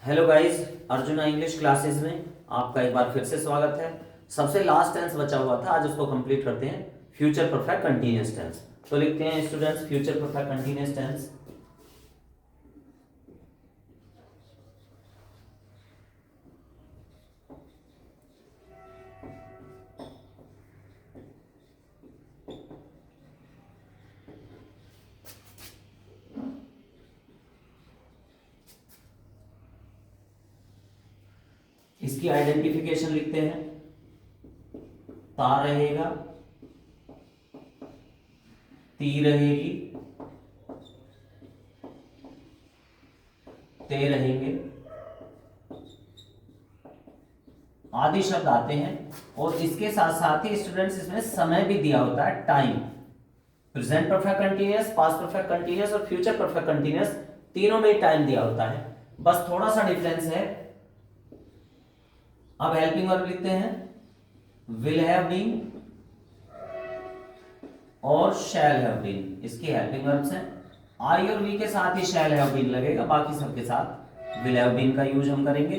Hello guys, arjuna English classes में आपका एक बार फिर से स्वागत है। सबसे लास्ट टेंस बचा हुआ था, आज उसको कंप्लीट करते हैं। Future perfect continuous tense. तो लिखते हैं students, future perfect continuous tense. इसकी आइडेंटिफिकेशन लिखते हैं। ता रहेगा, ती रहेगी, ते रहेंगे, आदि शब्द आते हैं। और इसके साथ साथ ही स्टूडेंट्स इसमें समय भी दिया होता है, time. Present perfect continuous, past perfect continuous और फ्यूचर परफेक्ट कंटीन्यूअस, तीनों में टाइम दिया होता है। बस थोड़ा सा डिफरेंस है। अब हेल्पिंग वर्ब लिखते हैं, विल हैव बीन और शैल हैव बीन। इसकी हेल्पिंग वर्ब्स हैं। आई और वी के साथ ही शैल हैव बीन लगेगा, बाकी सबके साथ विल हैव बीन का यूज हम करेंगे।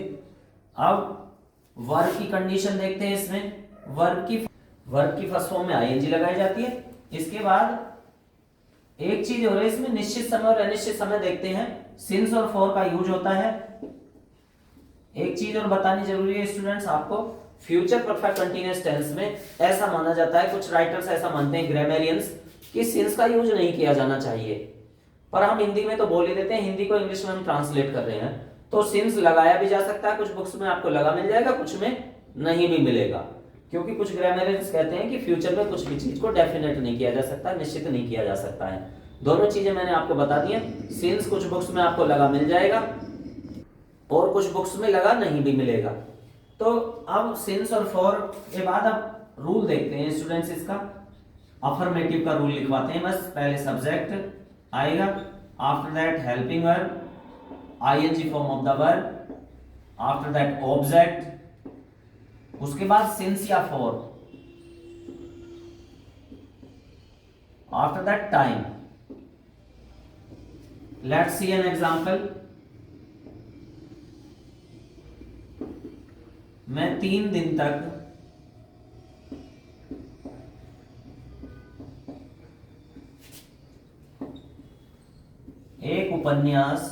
अब वर्ब की कंडीशन देखते हैं। इसमें वर्ब की फर्स्ट फॉर्म में आईएनजी लगाई जाती है। इसके बाद एक चीज हो रही है इसमें, निश्चित समय और अनिश्चित समय देखते हैं। सिंस और फॉर का यूज होता है। एक चीज और बतानी जरूरी है स्टूडेंट्स आपको, फ्यूचर परफेक्ट कंटीन्यूअस टेंस में ऐसा माना जाता है, कुछ राइटर्स ऐसा मानते हैं, ग्रामेरियंस, कि सिंस का यूज नहीं किया जाना चाहिए। पर हम हिंदी में तो बोल ही देते हैं, हिंदी को इंग्लिश में हम ट्रांसलेट कर रहे हैं, तो सिंस लगाया भी जा सकता है। कुछ बुक्स में आपको लगा मिल जाएगा, कुछ में नहीं भी मिलेगा, क्योंकि कुछ ग्रामेरियंस कहते हैं कि फ्यूचर में कुछ भी चीज को डेफिनेट नहीं किया जा सकता, निश्चित नहीं किया जा सकता है। दोनों चीजें मैंने आपको बता दी हैं। सिंस कुछ बुक्स में आपको लगा मिल जाएगा और कुछ बुक्स में लगा नहीं भी मिलेगा। तो अब सिंस और फॉर के बाद अब रूल देखते हैं स्टूडेंट्स। इसका अफर्मेटिव का रूल लिखवाते हैं। बस पहले सब्जेक्ट आएगा, after that helping verb, ING form of the verb, after that object, उसके बाद सिंस या for, after that time. Let's see an example. मैं 3 दिन तक एक उपन्यास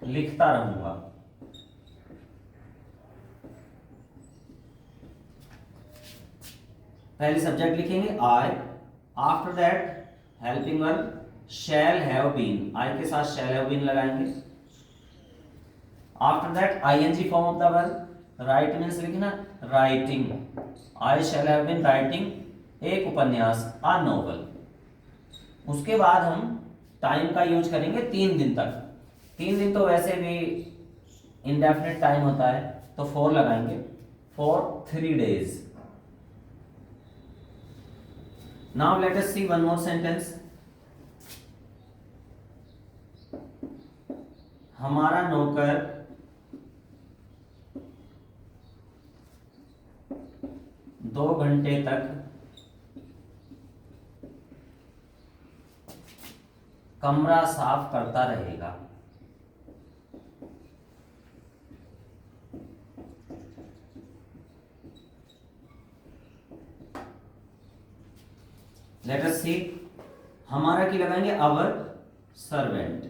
लिखता रहूंगा। पहले सब्जेक्ट लिखेंगे I, after that helping verb shall have been, I के साथ शैल हैव बीन लगाएंगे। After that ING form of the verb, write means लिखना, writing, I shall have been writing एक उपन्यास, अ नोवेल। उसके बाद हम टाइम का यूज करेंगे 3 दिन तक। 3 दिन तो वैसे भी इंडेफिनिट टाइम होता है, तो 4 लगाएंगे, for 3 days। Now let us see one more sentence. हमारा नौकर 2 घंटे तक कमरा साफ करता रहेगा। लेट अस सी, हमारा की लगाएंगे अवर सर्वेंट।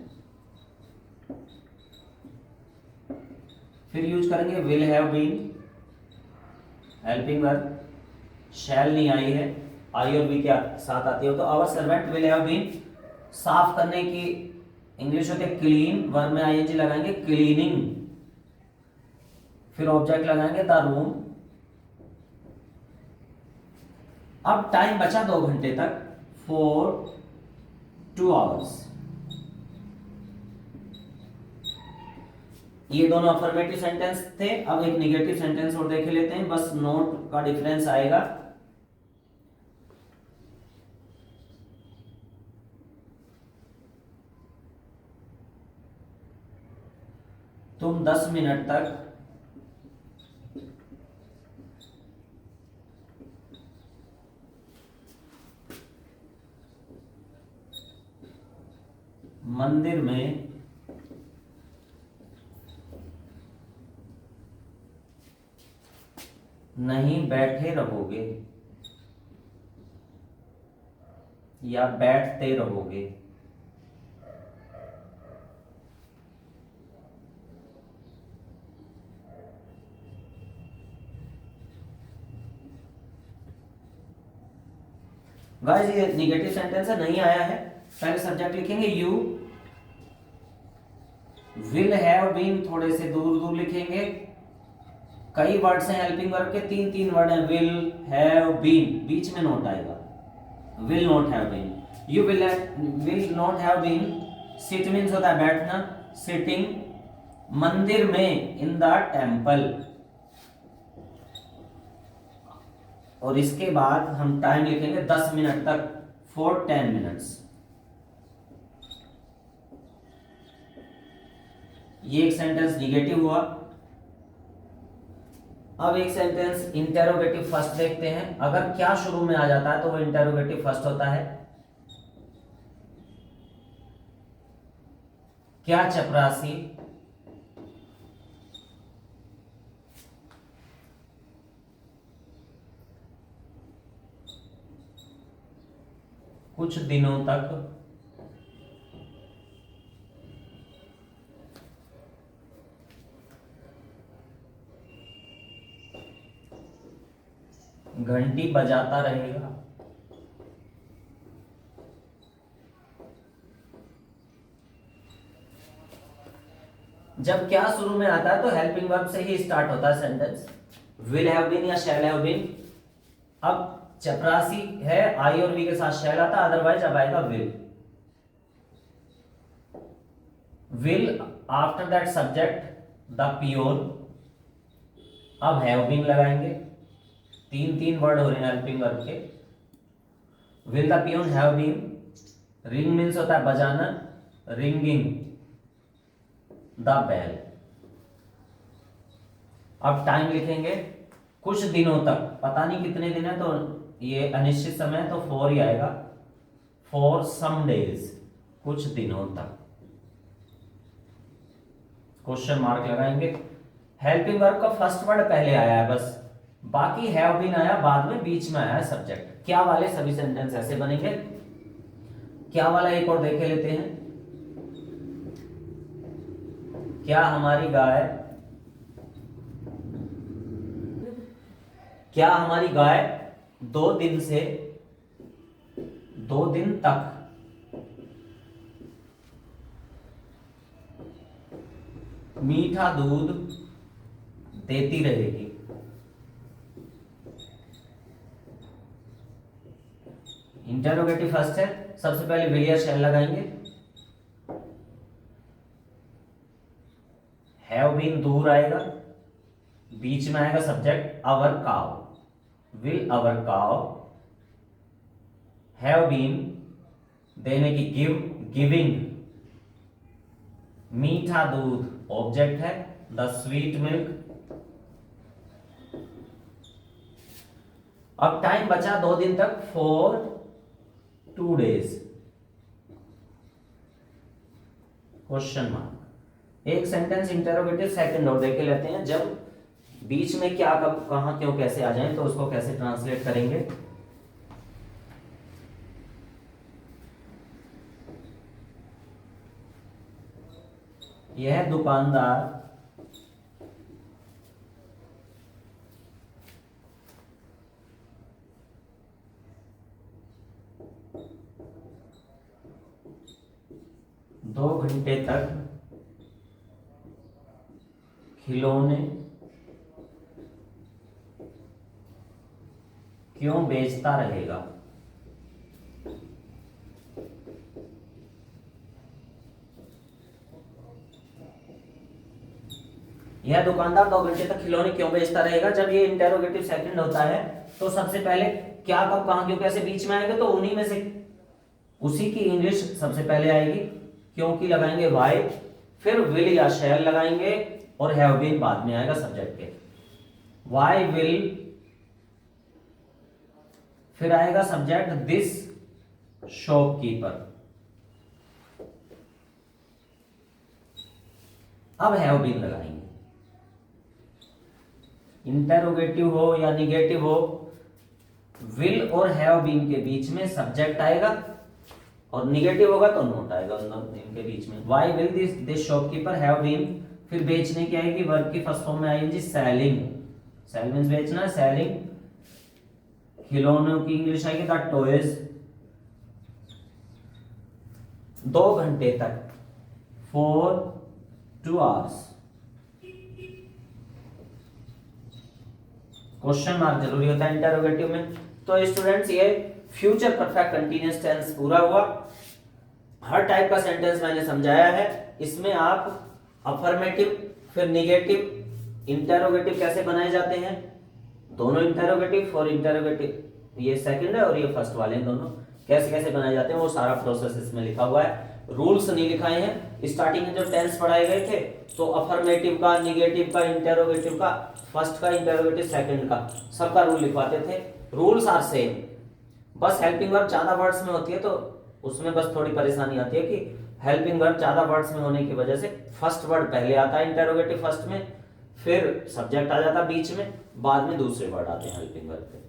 फिर यूज करेंगे will have been, helping verb, shall नहीं आई है, आई और बी के साथ आती हो, तो our servant will have been. साफ करने की इंग्लिश होती है क्लीन, वर्ब में आईएनजी लगाएंगे, क्लीनिंग। फिर ऑब्जेक्ट लगाएंगे द रूम। अब टाइम बचा 2 घंटे तक, फॉर 2 hours। ये दोनों अफर्मेटिव सेंटेंस थे। अब एक निगेटिव सेंटेंस और देख लेते हैं, बस नोट का डिफरेंस आएगा। तुम 10 मिनट तक मंदिर में नहीं बैठे रहोगे या बैठते रहोगे। गाइस ये निगेटिव सेंटेंस है, नहीं आया है। पहले सब्जेक्ट लिखेंगे यू, विल हैव बीन थोड़े से दूर दूर लिखेंगे। कई वर्ड्स हैं हेल्पिंग वर्ब के, तीन तीन वर्ड हैं, विल हैव बीन, बीच में नोट आएगा, will not have been. You will not have been, sit means होता है बैठना, सिटिंग, मंदिर में, इन द टेम्पल। और इसके बाद हम टाइम लिखेंगे 10 मिनट तक, फॉर 10 मिनट्स। ये एक सेंटेंस निगेटिव हुआ। अब एक सेंटेंस इंटेरोगेटिव फर्स्ट देखते हैं। अगर क्या शुरू में आ जाता है तो वो इंटेरोगेटिव फर्स्ट होता है। क्या चपरासी कुछ दिनों तक घंटी बजाता रहेगा। जब क्या शुरू में आता है तो हेल्पिंग वर्ब से ही स्टार्ट होता है सेंटेंस, विल हैव बीन या शैल हैव बीन। अब चपरासी है, आई और वी के साथ शैल आता, अदरवाइज अब आएगा will. Will after that subject the peon. अब हैव बीन लगाएंगे, तीन तीन वर्ड हो रहे हैं हेल्पिंग वर्ब के। Will the peon have been, ring means होता है बजाना, रिंगिंग द बेल। अब टाइम लिखेंगे कुछ दिनों तक, पता नहीं कितने दिन है तो ये अनिश्चित समय तो फॉर ही आएगा, फॉर सम डेज, कुछ दिनों तक, क्वेश्चन मार्क लगाएंगे। हेल्पिंग वर्ब का फर्स्ट वर्ड पहले आया है बस, बाकी हैव बीन आया बाद में, बीच में आया है सब्जेक्ट। क्या वाले सभी सेंटेंस ऐसे बनेंगे। क्या वाला एक और देखे लेते हैं। क्या हमारी गाय, क्या हमारी गाय 2 दिन से 2 दिन तक मीठा दूध देती रहेगी। इंटरोगेटिव फर्स्ट है, सबसे पहले विल या शैल लगाएंगे। हैव बीन दूर आएगा, बीच में आएगा subject our cow, will our cow have been, देने की गिव, गिविंग, मीठा दूध ऑब्जेक्ट है, द स्वीट मिल्क। अब टाइम बचा 2 दिन तक, फॉर 2 days, क्वेश्चन मार्क। एक सेंटेंस इंटरोगेटिव सेकंड और देख लेते हैं। जब बीच में क्या कब कहां क्यों कैसे आ जाए तो उसको कैसे ट्रांसलेट करेंगे। यह दुकानदार दो घंटे तक खिलौने क्यों बेचता रहेगा। यह दुकानदार 2 घंटे तक खिलौने क्यों बेचता रहेगा। जब ये इंटेरोगेटिव सेकंड होता है तो सबसे पहले क्या कब कहां क्यों कैसे बीच में आएंगे, तो उन्हीं में से उसी की इंग्लिश सबसे पहले आएगी, क्योंकि लगाएंगे वाई, फिर विल या शैल लगाएंगे और हैव बीन बाद में आएगा सब्जेक्ट के। वाई विल, फिर आएगा सब्जेक्ट दिस शॉपकीपर, अब हैव बीन लगाएंगे, इंटेरोगेटिव हो या निगेटिव हो, विल और हैव बीन के बीच में सब्जेक्ट आएगा और निगेटिव होगा तो नोट आएगा इनके बीच में। Why will this shopkeeper have been, फिर बेचने की आएगी, वर्ब की फर्स्ट फॉर्म में आएगी सेलिंग, सेल मींस बेचना, सेलिंग। खिलौनों की इंग्लिश आएगी द टॉयज, 2 घंटे तक, फॉर 2 आवर्स। क्वेश्चन मार्क जरूरी होता है इंटरोगेटिव में। तो स्टूडेंट्स ये फ्यूचर परफेक्ट कंटीन्यूअस टेंस पूरा हुआ। हर टाइप का सेंटेंस मैंने समझाया है। इसमें आप अफर्मेटिव फिर निगेटिव इंटरोगेटिव कैसे बनाए जाते हैं, दोनों इंटरोगेटिव और इंटरोगेटिव, ये सेकंड है और ये फर्स्ट वाले हैं, दोनों कैसे कैसे बनाए जाते हैं वो सारा प्रोसेस इसमें लिखा हुआ है। रूल्स नहीं लिखाए हैं। स्टार्टिंग में जब टेंस पढ़ाए गए थे तो अफर्मेटिव का, निगेटिव का, इंटरोगेटिव का, फर्स्ट का, इंटरोगेटिव सेकंड का, सबका रूल लिखवाते थे। रूल्स आर सेम, बस हेल्पिंग वर्ब ज्यादा वर्ड्स में होती है तो उसमें बस थोड़ी परेशानी आती है कि हेल्पिंग वर्ब ज्यादा वर्ड्स में होने की वजह से फर्स्ट वर्ड पहले आता है इंटरोगेटिव फर्स्ट में, फिर सब्जेक्ट आ जाता है बीच में, बाद में दूसरे वर्ड आते हैं हेल्पिंग वर्ब के।